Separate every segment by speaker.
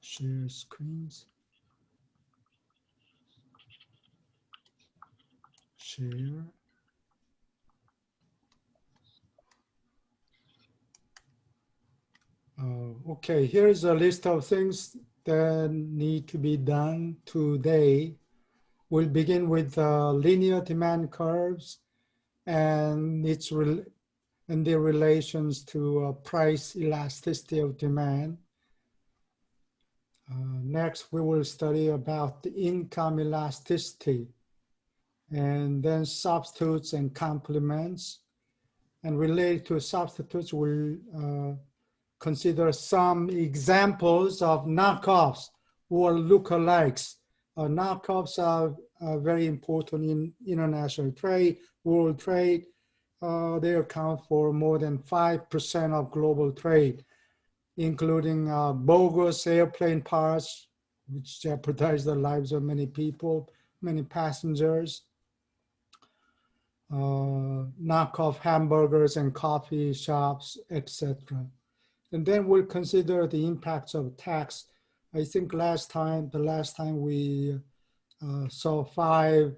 Speaker 1: Share screens. Share. Okay, here is a list of things that need to be done today. We'll begin with linear demand curves and their relations to price elasticity of demand. Next, we will study about the income elasticity, and then substitutes and complements. And related to substitutes, we'll consider some examples of knockoffs or lookalikes. Knockoffs are very important in international trade, world trade. They account for more than 5% of global trade, including bogus airplane parts, which jeopardize the lives of many people, many passengers, knockoff hamburgers and coffee shops, etc. And then we'll consider the impacts of tax. I think the last time we saw 5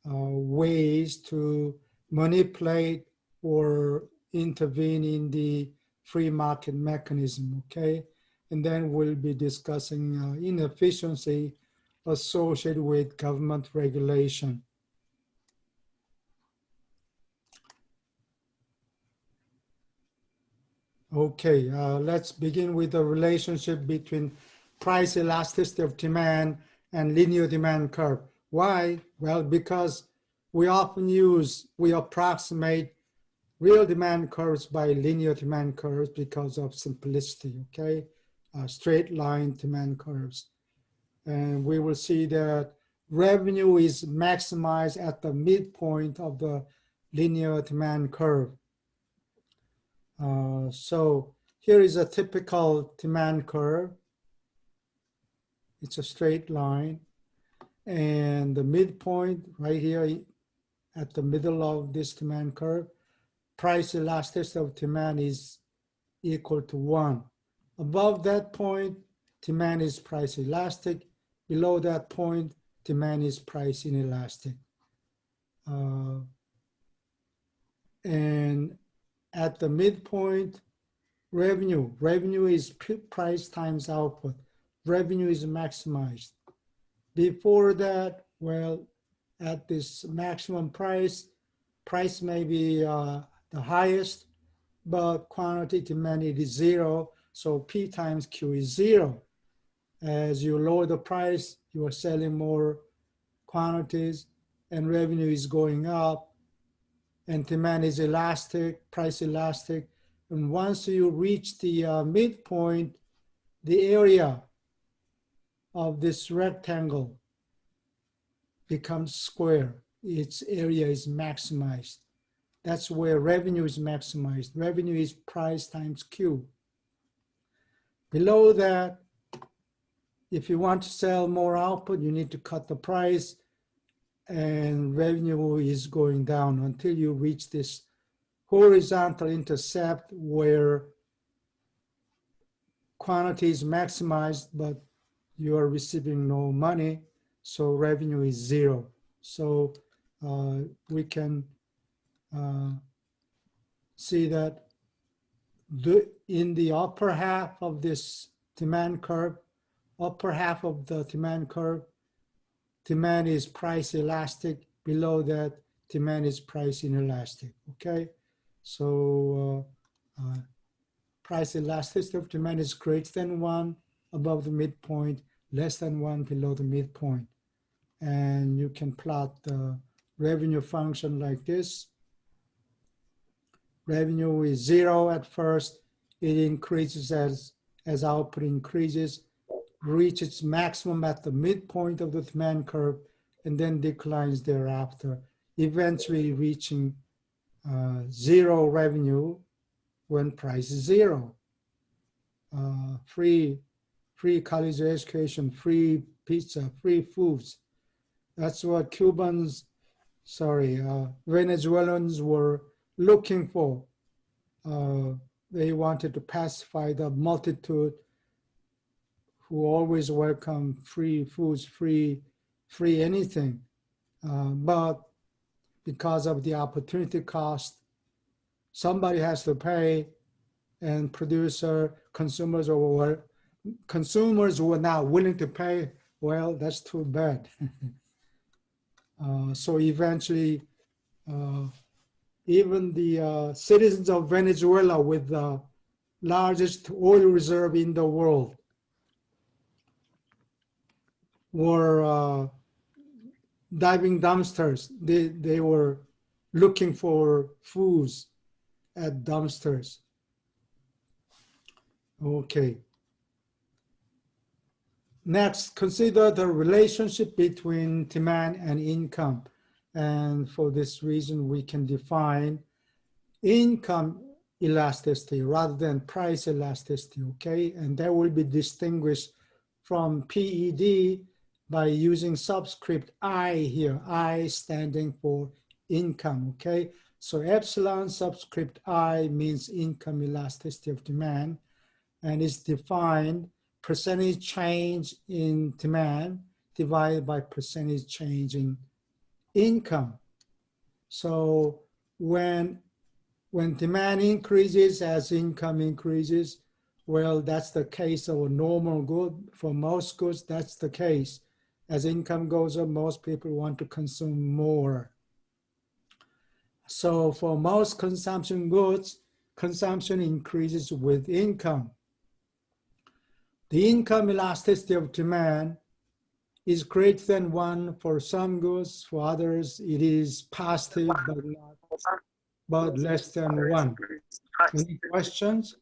Speaker 1: ways to manipulate or intervene in the free market mechanism, okay? And then we'll be discussing inefficiency associated with government regulation. Okay, let's begin with the relationship between price elasticity of demand and linear demand curve. Why? Well, because we approximate real demand curves by linear demand curves because of simplicity, okay? Straight line demand curves. And we will see that revenue is maximized at the midpoint of the linear demand curve. So here is a typical demand curve. It's a straight line. And the midpoint right here at the middle of this demand curve, price elasticity of demand is equal to 1. Above that point, demand is price elastic. Below that point, demand is price inelastic. And at the midpoint, revenue is price times output. Revenue is maximized. Before that, well, at this maximum price may be the highest, but quantity demanded is 0, so P times Q is 0. As you lower the price, you are selling more quantities and revenue is going up, and demand is elastic, price elastic. And once you reach the midpoint, the area of this rectangle becomes square. Its area is maximized. That's where revenue is maximized. Revenue is price times Q. Below that, if you want to sell more output, you need to cut the price, and revenue is going down until you reach this horizontal intercept where quantity is maximized, but you are receiving no money, so revenue is 0. So we can see that in the upper half of this demand curve, demand is price elastic. Below that, demand is price inelastic, okay? So price elasticity of demand is greater than 1 above the midpoint, less than 1 below the midpoint. And you can plot the revenue function like this. Revenue is 0 at first. It increases as output increases, reaches its maximum at the midpoint of the demand curve, and then declines thereafter, eventually reaching 0 revenue when price is 0. Free college education, free pizza, free foods. That's what Venezuelans were looking for. They wanted to pacify the multitude who always welcome free foods, free anything. But because of the opportunity cost, somebody has to pay, and consumers were not willing to pay. Well, that's too bad. So eventually, even the citizens of Venezuela with the largest oil reserve in the world were diving dumpsters. They were looking for foods at dumpsters. Okay. Next, consider the relationship between demand and income. And for this reason, we can define income elasticity rather than price elasticity, okay? And that will be distinguished from PED by using subscript I here, I standing for income, okay? So epsilon subscript I means income elasticity of demand, and is defined percentage change in demand divided by percentage change in income. So when demand increases as income increases, well, that's the case of a normal good. For most goods, that's the case. As income goes up, most people want to consume more. So for most consumption goods, consumption increases with income. The income elasticity of demand is greater than 1 for some goods. For others, it is positive, but less than 1. Any questions?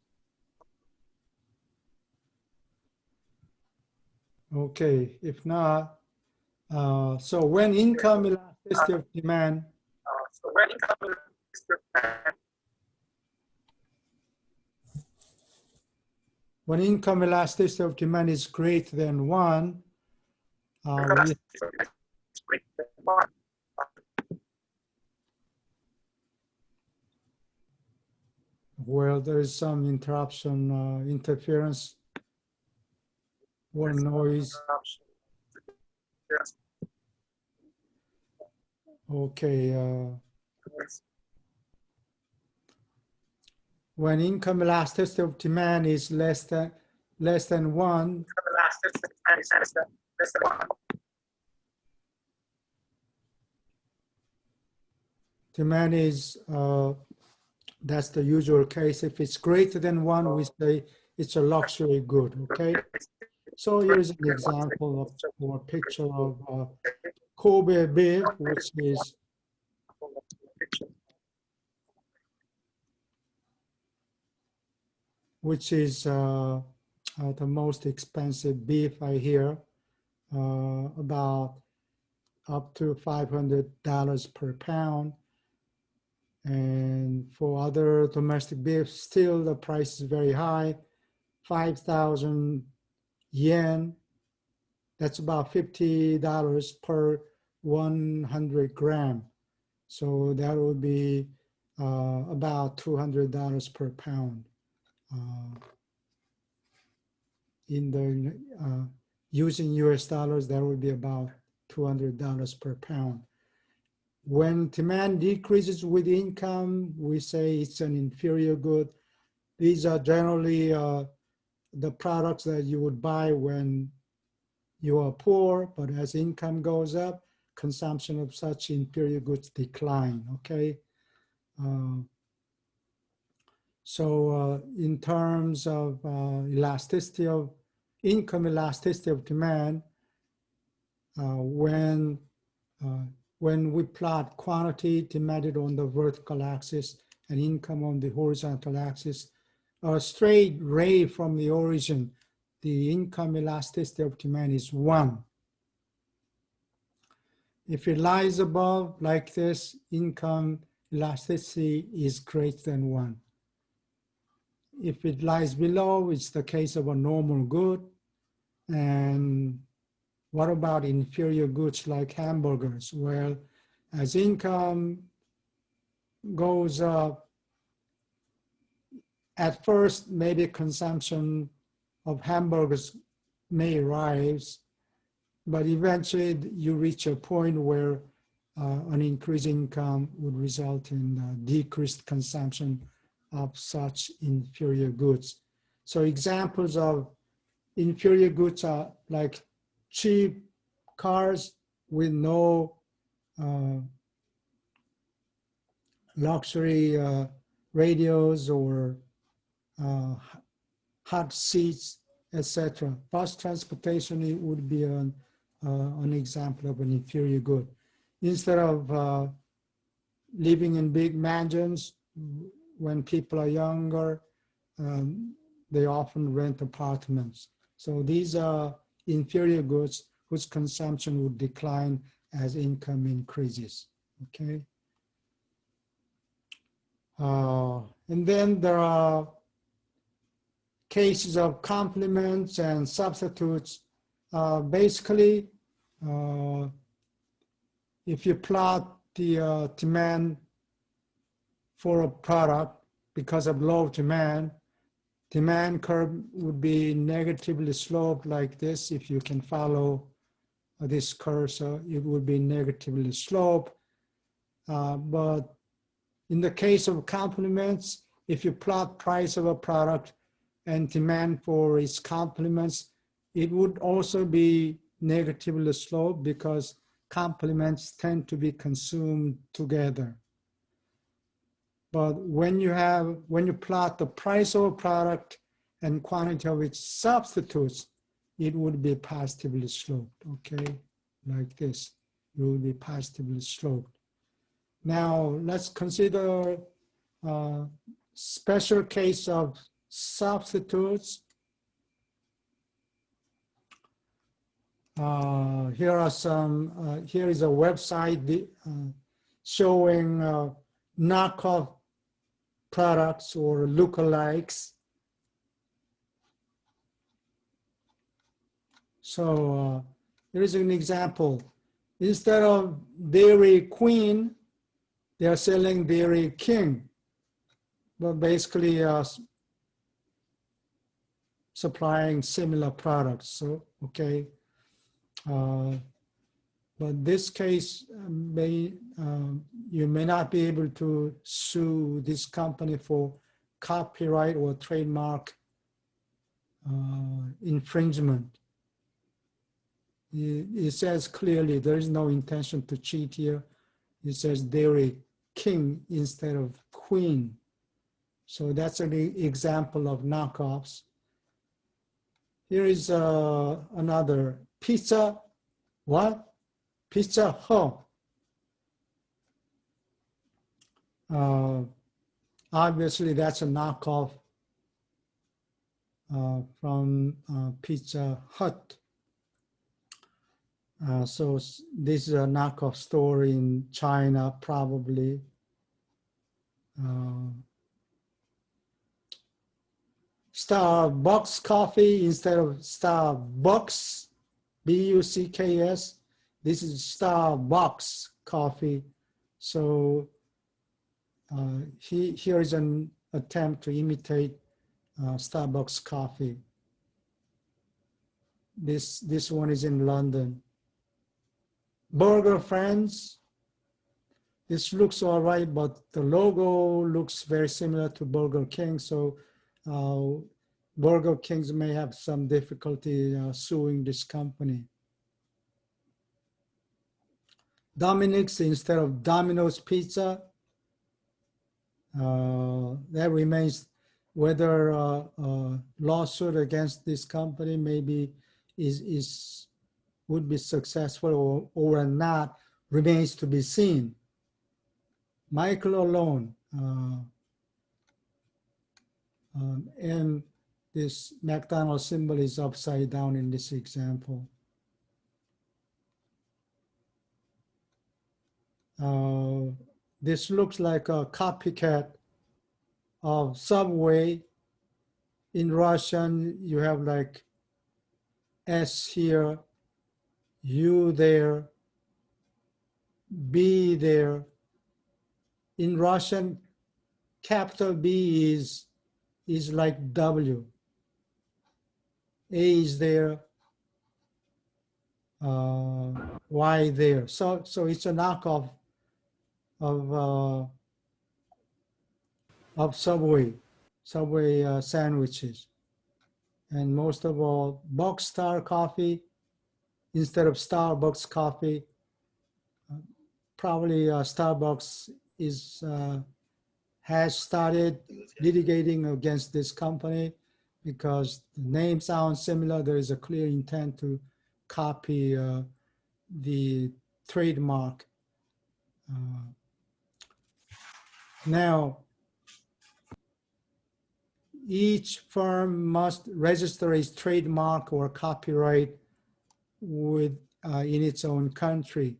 Speaker 1: Okay, if not, so when income elasticity of demand is greater than 1, well, there is some interference or noise. Okay. When income elasticity of demand is less than 1, demand is, that's the usual case. If it's greater than 1, we say it's a luxury good, okay? So here's an example of, or a picture of Kobe beef, which is the most expensive beef I hear, about up to $500 per pound. And for other domestic beef, still the price is very high, 5,000 yen. That's about $50 per 100 gram. So that would be about $200 per pound. In the using US dollars, that would be about $200 per pound. When demand decreases with income, we say it's an inferior good. These are generally the products that you would buy when you are poor, but as income goes up, consumption of such inferior goods decline, okay? So in terms of elasticity of income elasticity of demand, when we plot quantity demanded on the vertical axis and income on the horizontal axis, a straight ray from the origin, the income elasticity of demand is 1. If it lies above like this, income elasticity is greater than 1. If it lies below, it's the case of a normal good. And what about inferior goods like hamburgers? Well, as income goes up, at first, maybe consumption of hamburgers may rise, but eventually you reach a point where an increased income would result in decreased consumption of such inferior goods. So examples of inferior goods are like cheap cars with no luxury radios or hot seats, etc. Bus transportation would be an example of an inferior good. Instead of living in big mansions, when people are younger, they often rent apartments. So these are inferior goods whose consumption would decline as income increases, okay? And then there are cases of complements and substitutes. Basically, if you plot the demand for a product because of low demand, demand curve would be negatively sloped like this. If you can follow this cursor, it would be negatively sloped. But in the case of complements, if you plot price of a product and demand for its complements, it would also be negatively sloped because complements tend to be consumed together. But when you plot the price of a product and quantity of its substitutes, it would be positively sloped, okay? Like this, it would be positively sloped. Now, let's consider a special case of substitutes. Here is a website showing knockoff products or lookalikes. So here is an example. Instead of Dairy Queen, they are selling Dairy King, but basically supplying similar products. So, okay. But this case, you may not be able to sue this company for copyright or trademark infringement. It says clearly there is no intention to cheat here. It says Dairy King instead of Queen. So that's an example of knockoffs. Here is another pizza. What? Pizza Hut. Obviously, that's a knockoff from Pizza Hut. So this is a knockoff store in China, probably. Starbucks coffee instead of Starbucks, B-U-C-K-S. This is Starbucks coffee. So here is an attempt to imitate Starbucks coffee. This one is in London. Burger Friends. This looks all right, but the logo looks very similar to Burger King. So Burger Kings may have some difficulty suing this company. Dominick's instead of Domino's Pizza. That remains whether a lawsuit against this company maybe would be successful or not remains to be seen. Michael alone, and this McDonald's symbol is upside down in this example. This looks like a copycat of Subway. In Russian, you have like S here, U there, B there. In Russian, capital B is like W. A is there, why there. So it's a knockoff of Subway sandwiches. And most of all, Buckstar coffee instead of Starbucks coffee. Probably Starbucks is has started litigating against this company because the name sounds similar. There is a clear intent to copy the trademark. Now, each firm must register its trademark or copyright with in its own country.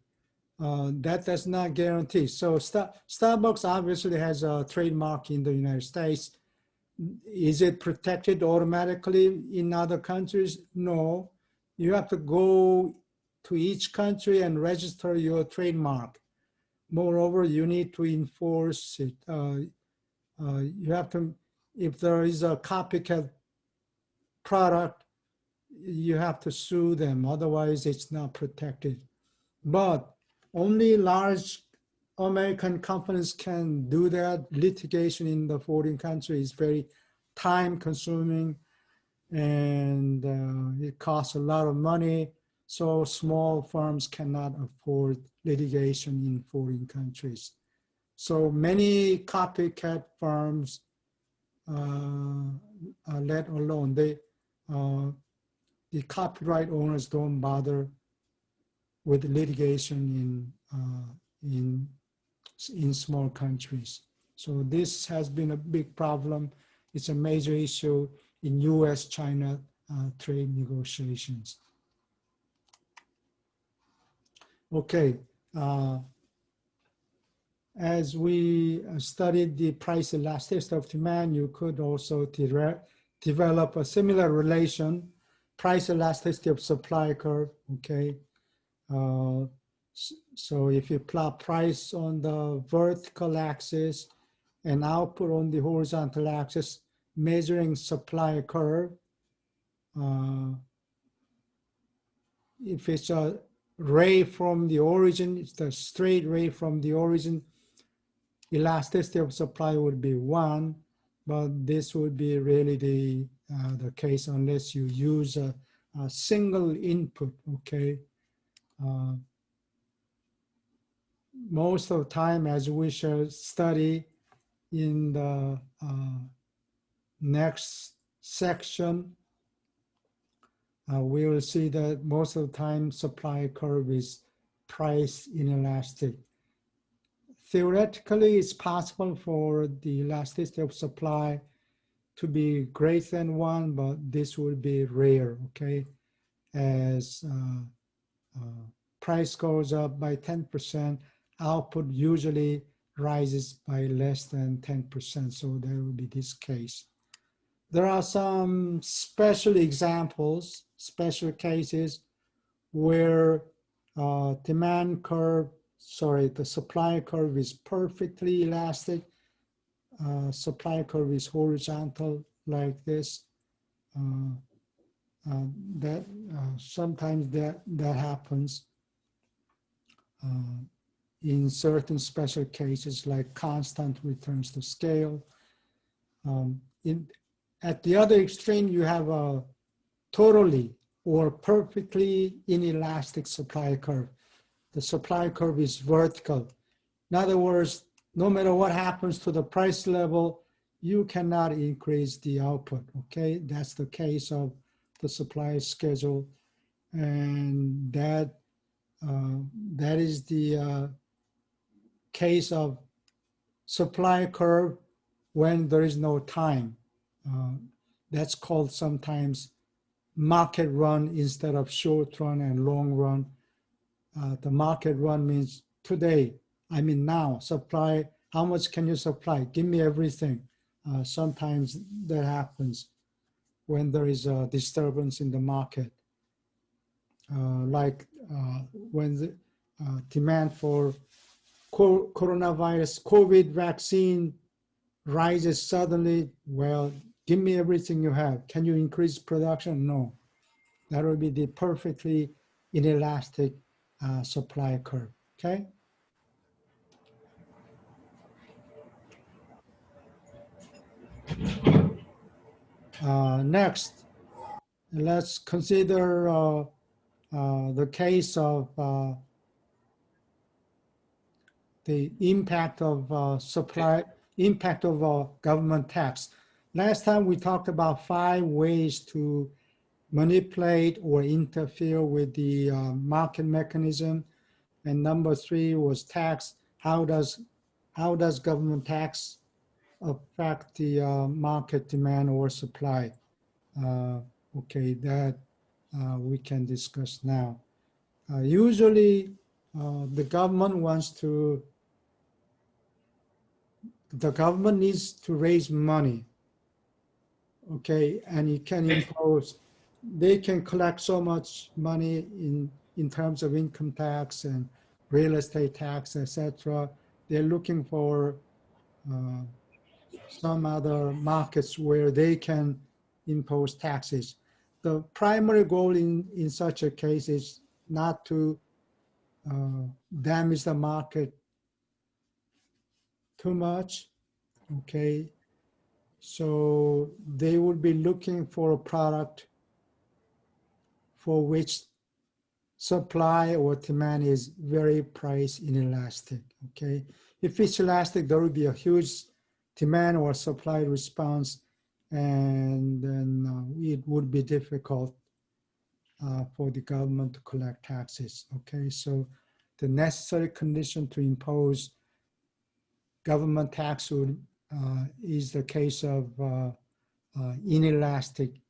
Speaker 1: That does not guarantee. So Starbucks obviously has a trademark in the United States. Is it protected automatically in other countries? No. You have to go to each country and register your trademark. Moreover, you need to enforce it. You have to, if there is a copycat product, you have to sue them. Otherwise, it's not protected. But only large American companies can do that. Litigation in the foreign country is very time consuming and it costs a lot of money. So small firms cannot afford litigation in foreign countries. So many copycat firms are let alone. The copyright owners don't bother with litigation in small countries. So this has been a big problem. It's a major issue in U.S.-China trade negotiations. Okay, as we studied the price elasticity of demand, you could also develop a similar relation, price elasticity of supply curve, okay? So if you plot price on the vertical axis and output on the horizontal axis, measuring supply curve, if it's a ray from the origin, it's the straight ray from the origin, elasticity of supply would be 1, but this would be really the case unless you use a single input, okay? Most of the time, as we shall study in the next section, we will see that most of the time supply curve is price inelastic. Theoretically, it's possible for the elasticity of supply to be greater than 1, but this would be rare, okay? As price goes up by 10%, output usually rises by less than 10%, so there will be this case. There are some special examples, special cases where the supply curve is perfectly elastic, supply curve is horizontal like this. Sometimes that happens in certain special cases like constant returns to scale. At the other extreme, you have a totally or perfectly inelastic supply curve. The supply curve is vertical. In other words, no matter what happens to the price level, you cannot increase the output, okay? That's the case of the supply schedule. And that is the case of supply curve when there is no time. That's called sometimes market run instead of short run and long run. The market run means today, I mean now, supply, how much can you supply? Give me everything. Sometimes that happens when there is a disturbance in the market. Like when the demand for coronavirus, COVID vaccine rises suddenly, well, give me everything you have. Can you increase production? No. That would be the perfectly inelastic supply curve, okay? Next, let's consider the case of the impact of impact of government tax. Last time we talked about 5 ways to manipulate or interfere with the market mechanism. And number 3 was tax. How does government tax affect the market demand or supply? Okay, that we can discuss now. Usually, the government needs to raise money, okay, and it can impose, they can collect so much money in terms of income tax and real estate tax, etc. They're looking for some other markets where they can impose taxes. The primary goal in such a case is not to damage the market too much, okay? So they would be looking for a product for which supply or demand is very price inelastic, okay? If it's elastic, there will be a huge demand or supply response, and then it would be difficult for the government to collect taxes, okay? So the necessary condition to impose government tax is the case of inelastic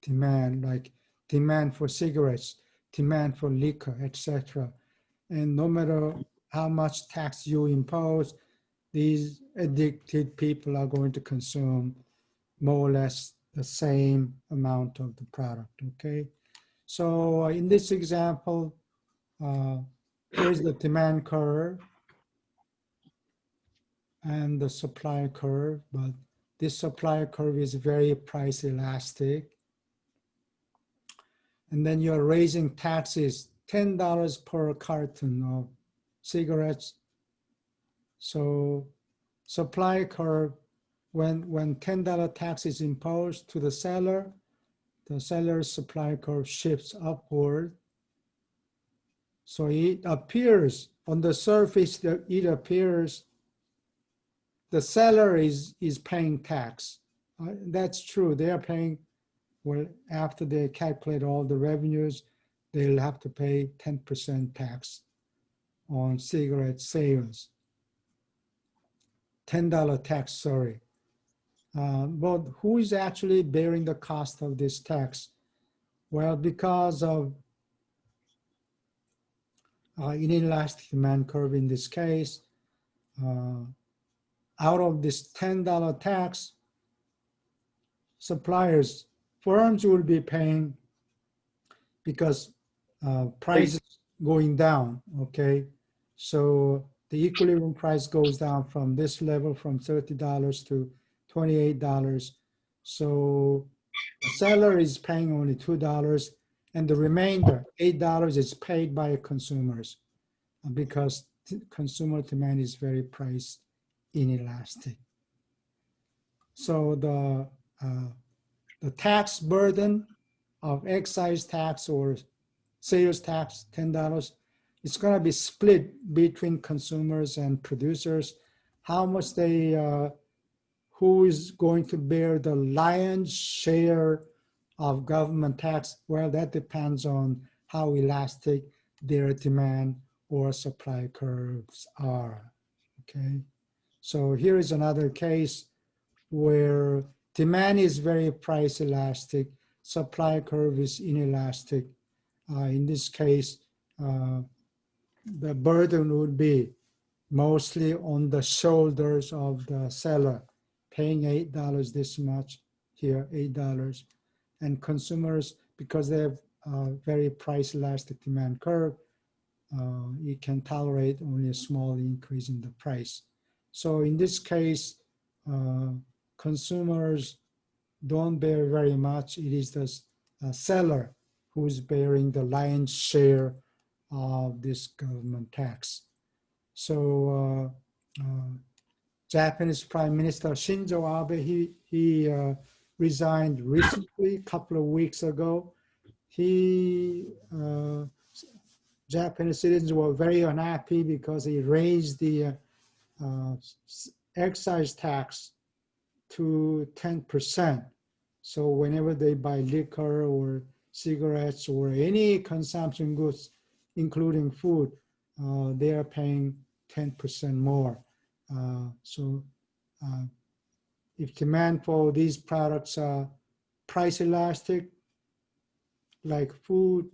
Speaker 1: demand, like demand for cigarettes, demand for liquor, etc. And no matter how much tax you impose, these addicted people are going to consume more or less the same amount of the product, okay? So in this example, here's the demand curve and the supply curve, but this supply curve is very price elastic. And then you're raising taxes, $10 per carton of cigarettes. So supply curve, when $10 tax is imposed to the seller's supply curve shifts upward. So it appears on the surface that it appears the seller is paying tax. That's true. They are paying, well, after they calculate all the revenues, they'll have to pay 10% tax on cigarette sales. $10 tax, sorry. But who is actually bearing the cost of this tax? Well, because of inelastic demand curve in this case, out of this $10 tax, suppliers, firms will be paying because price is going down, okay? So the equilibrium price goes down from this level from $30 to $28. So the seller is paying only $2 and the remainder, $8 is paid by consumers because consumer demand is very price inelastic. So the tax burden of excise tax or sales tax, $10, it's going to be split between consumers and producers. How much who is going to bear the lion's share of government tax? Well, that depends on how elastic their demand or supply curves are, okay? So here is another case where demand is very price elastic, supply curve is inelastic. In this case, the burden would be mostly on the shoulders of the seller, paying $8 this much, here $8, and consumers, because they have a very price elastic demand curve, you can tolerate only a small increase in the price. So in this case, consumers don't bear very much. It is the seller who's bearing the lion's share of this government tax. So Japanese Prime Minister Shinzo Abe, he resigned recently, a couple of weeks ago. Japanese citizens were very unhappy because he raised the excise tax to 10%. So whenever they buy liquor or cigarettes or any consumption goods, including food, they are paying 10% more. If demand for these products are price elastic, like food,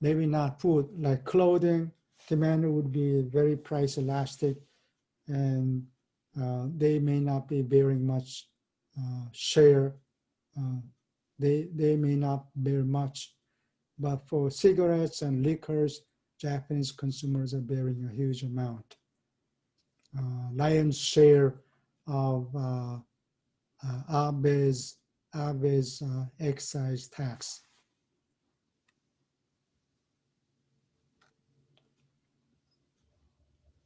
Speaker 1: maybe not food, like clothing, demand would be very price elastic, and they may not be bearing much share. They may not bear much, but for cigarettes and liquors, Japanese consumers are bearing a huge amount. Lion's share of Abe's excise tax.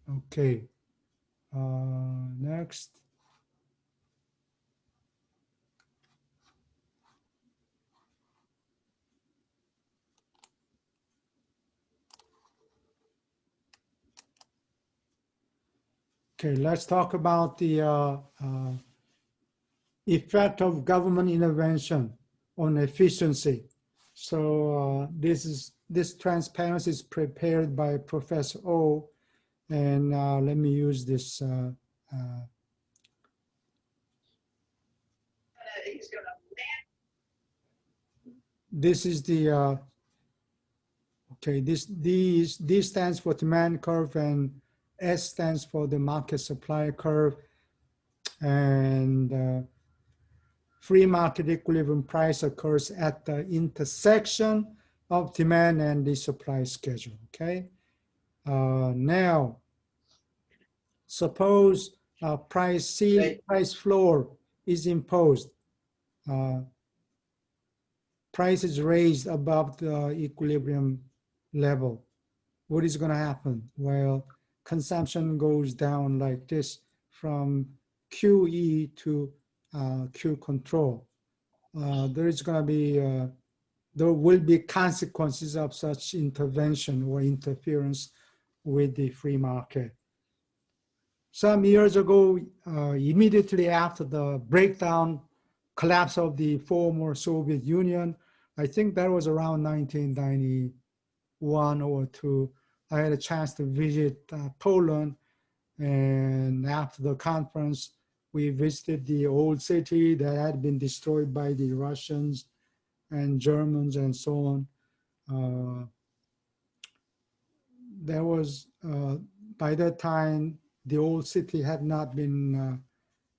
Speaker 1: Okay, next. Okay, let's talk about the effect of government intervention on efficiency. So this transparency is prepared by Professor O, and let me use this. This is the okay. D stands for demand curve, and S stands for the market supply curve, and free market equilibrium price occurs at the intersection of demand and the supply schedule. Okay. Now, suppose price floor is imposed. Price is raised above the equilibrium level. What is going to happen? Well, consumption goes down like this from QE to Q control. There will be consequences of such intervention or interference with the free market. Some years ago, immediately after the collapse of the former Soviet Union, I think that was around 1991 or 2, I had a chance to visit Poland, and after the conference, we visited the old city that had been destroyed by the Russians and Germans and so on. There was, by that time, the old city had not been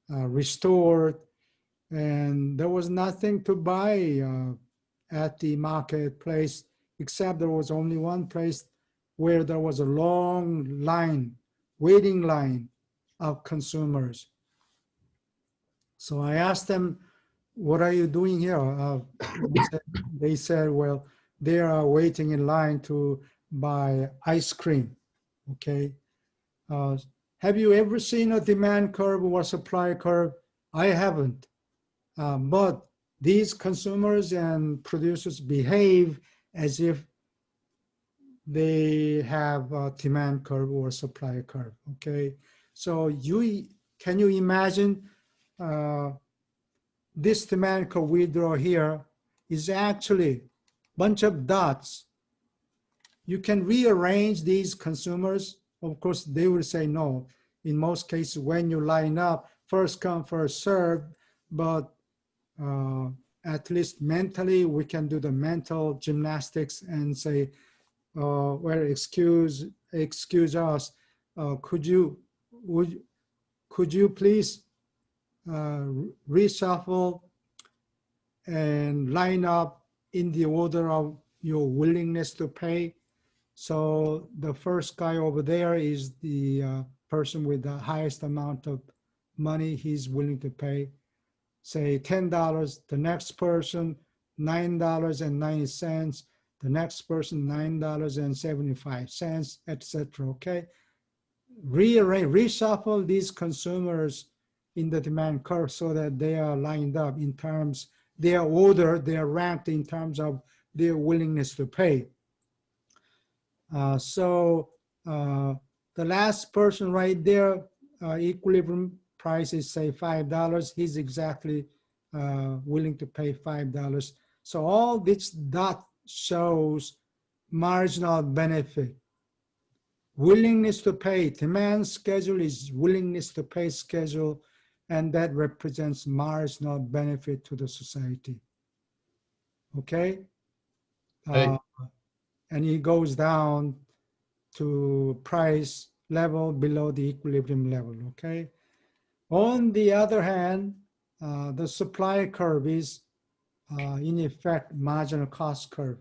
Speaker 1: restored, and there was nothing to buy at the marketplace, except there was only one place where there was a long line, waiting line of consumers. So I asked them, what are you doing here? They said, well, they are waiting in line to buy ice cream, okay? Have you ever seen a demand curve or supply curve? I haven't. But these consumers and producers behave as if they have a demand curve or supply curve, okay? So can you imagine this demand curve we draw here is actually a bunch of dots. You can rearrange these consumers. Of course, they will say no. In most cases, when you line up, first come, first serve, but at least mentally, we can do the mental gymnastics and say, well, excuse us, could you please reshuffle and line up in the order of your willingness to pay? So the first guy over there is the person with the highest amount of money he's willing to pay. say $10, the next person $9.90, the next person $9.75, etc. Okay, rearrange, reshuffle these consumers in the demand curve so that they are lined up in terms, they are ordered, they are ranked in terms of their willingness to pay. So the last person right there, equilibrium price is say $5. He's exactly willing to pay $5. So all this dot shows marginal benefit. Willingness to pay, demand schedule is willingness to pay schedule, and that represents marginal benefit to the society. Okay?
Speaker 2: Right.
Speaker 1: And it goes down to price level below the equilibrium level, okay? On the other hand, the supply curve is in effect marginal cost curve.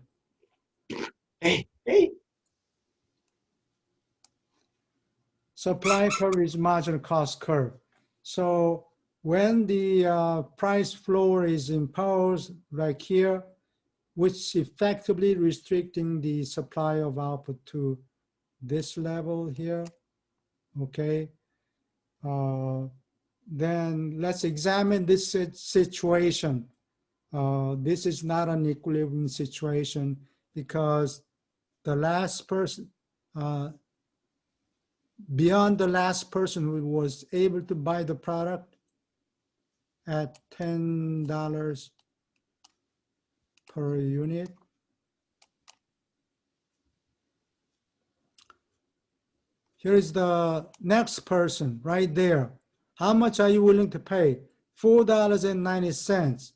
Speaker 2: Hey.
Speaker 1: Supply curve is marginal cost curve. So when the price floor is imposed like here, which effectively restricting the supply of output to this level here, okay? Then let's examine this situation. This is not an equilibrium situation because the last person, beyond the last person who was able to buy the product at $10 per unit, here is the next person right there. How much are you willing to pay? $4.90.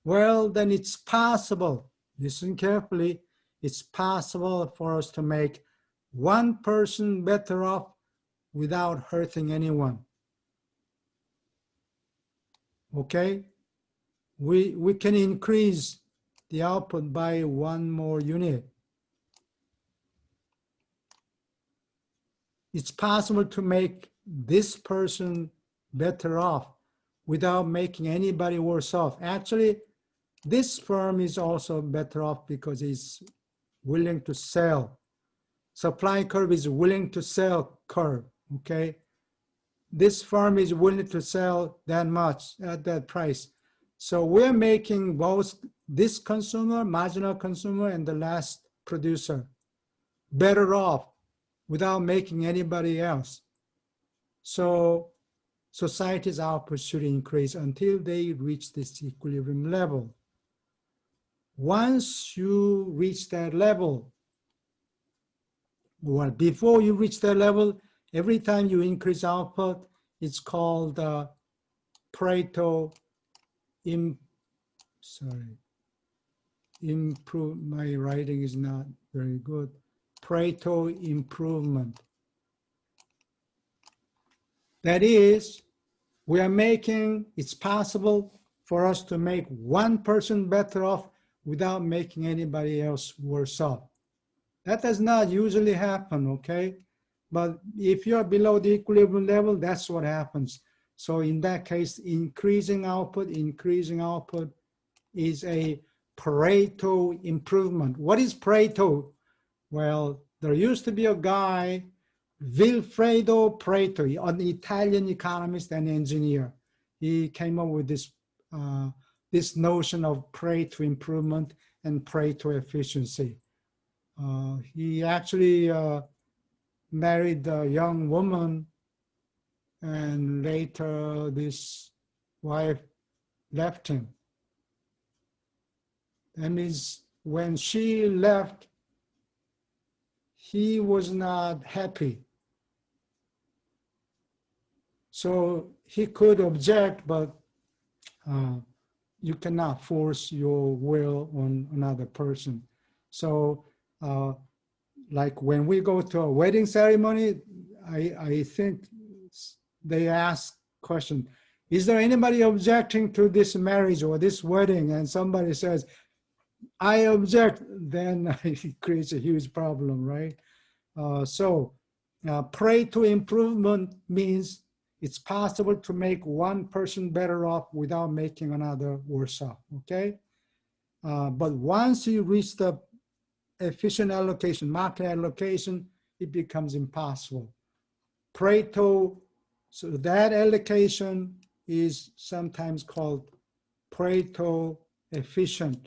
Speaker 1: Well, then it's possible, listen carefully, it's possible for us to make one person better off without hurting anyone. Okay? We can increase the output by one more unit. It's possible to make this person better off without making anybody worse off. Actually, this firm is also better off because it's willing to sell. Supply curve is willing to sell curve, okay? This firm is willing to sell that much at that price. So we're making both this consumer, marginal consumer, and the last producer better off without making anybody else. So society's output should increase until they reach this equilibrium level. Once you reach that level, well, before you reach that level, every time you increase output, it's called Pareto my writing is not very good. Pareto improvement. That is, we are making, it's possible for us to make one person better off without making anybody else worse off. That does not usually happen, okay? But if you're below the equilibrium level, that's what happens. So in that case, increasing output is a Pareto improvement. What is Pareto? Well, there used to be a guy, Vilfredo Pareto, an Italian economist and engineer. He came up with this, this notion of Pareto improvement and Pareto efficiency. He actually married a young woman, and later this wife left him. That means when she left, he was not happy. So he could object, but you cannot force your will on another person. So like when we go to a wedding ceremony, I think they ask question, is there anybody objecting to this marriage or this wedding? And somebody says, I object, then it creates a huge problem, right? So Pareto improvement means it's possible to make one person better off without making another worse off, okay? But once you reach the efficient allocation, market allocation, it becomes impossible. Pareto, so that allocation is sometimes called Pareto efficient.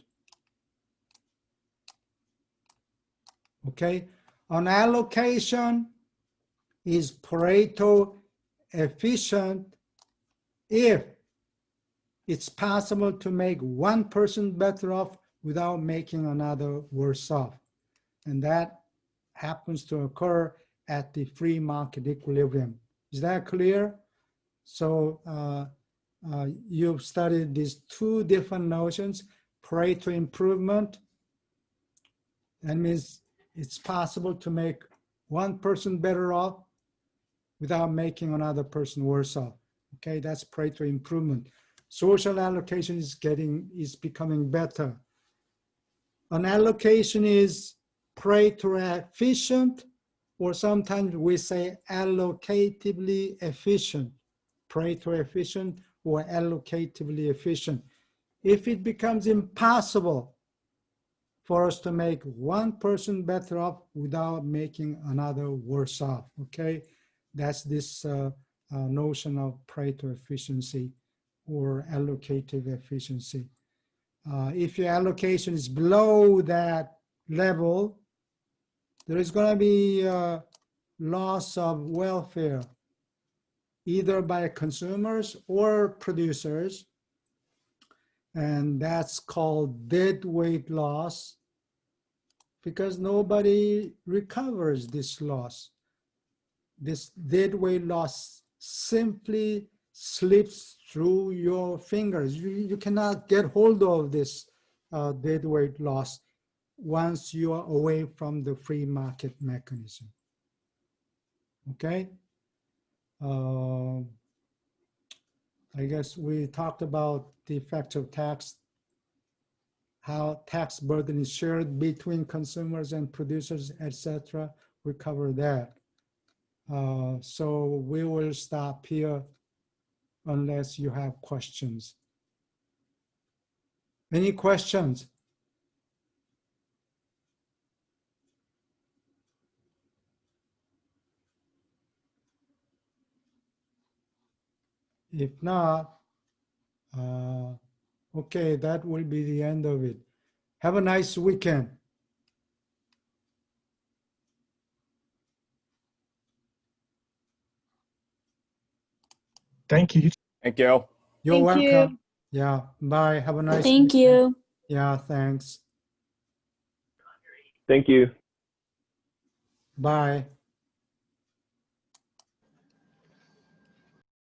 Speaker 1: Okay, an allocation is Pareto efficient if it's possible to make one person better off without making another worse off. And that happens to occur at the free market equilibrium. Is that clear? So you've studied these two different notions, Pareto improvement. That means it's possible to make one person better off without making another person worse off. Okay, that's Pareto improvement. Social allocation is becoming better. An allocation is Pareto efficient, or sometimes we say allocatively efficient. Pareto efficient or allocatively efficient. If it becomes impossible for us to make one person better off without making another worse off, okay? That's this notion of Pareto efficiency or allocative efficiency. If your allocation is below that level, there is going to be loss of welfare, either by consumers or producers, and that's called deadweight loss, because nobody recovers this loss. This deadweight loss simply slips through your fingers. You cannot get hold of this deadweight loss once you are away from the free market mechanism. Okay? I guess we talked about the effects of tax, how tax burden is shared between consumers and producers, etc. We covered that. So we will stop here unless you have questions. Any questions? If not, okay, that will be the end of it. Have a nice weekend.
Speaker 2: Thank you.
Speaker 3: Thank you.
Speaker 1: You're
Speaker 4: Thank
Speaker 1: welcome.
Speaker 4: you.
Speaker 1: Yeah, bye. Have a nice
Speaker 4: Thank
Speaker 1: weekend.
Speaker 4: you.
Speaker 1: Yeah, thanks.
Speaker 3: Thank you.
Speaker 1: Bye.